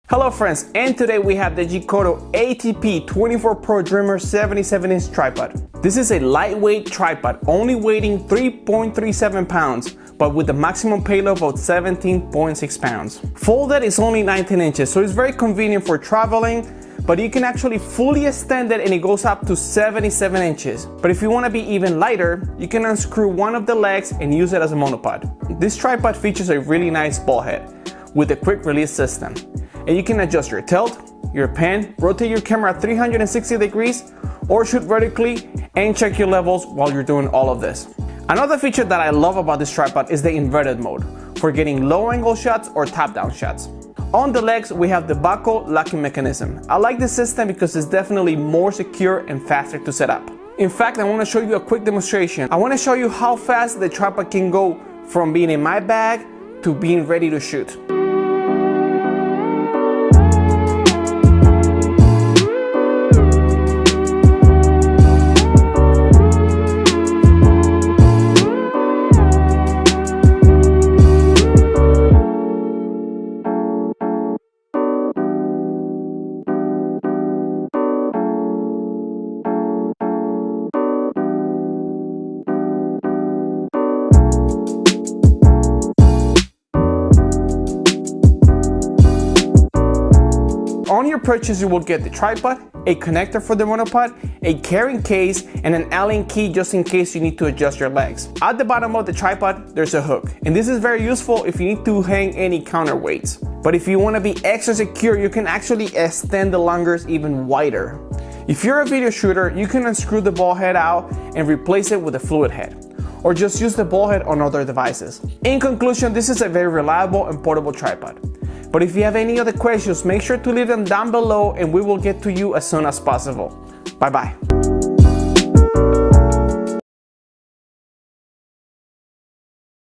Hello friends, and today we have the GEEKOTO ATP 24 Pro Dreamer 77-inch tripod. This is a lightweight tripod, only weighing 3.37 pounds, but with a maximum payload of 17.6 pounds. Folded is only 19 inches, so it's very convenient for traveling, but you can actually fully extend it and it goes up to 77 inches. But if you want to be even lighter, you can unscrew one of the legs and use it as a monopod. This tripod features a really nice ball head with a quick release system. And you can adjust your tilt, your pan, rotate your camera 360 degrees, or shoot vertically and check your levels while you're doing all of this. Another feature that I love about this tripod is the inverted mode for getting low angle shots or top down shots. On the legs, we have the buckle locking mechanism. I like this system because it's definitely more secure and faster to set up. In fact, I want to show you a quick demonstration. I want to show you how fast the tripod can go from being in my bag to being ready to shoot. On your purchase, you will get the tripod, a connector for the monopod, a carrying case, and an Allen key just in case you need to adjust your legs. At the bottom of the tripod, there's a hook, and this is very useful if you need to hang any counterweights. But if you want to be extra secure, you can actually extend the lungers even wider. If you're a video shooter, you can unscrew the ball head out and replace it with a fluid head, or just use the ball head on other devices. In conclusion, this is a very reliable and portable tripod. But if you have any other questions, make sure to leave them down below and we will get to you as soon as possible. Bye bye.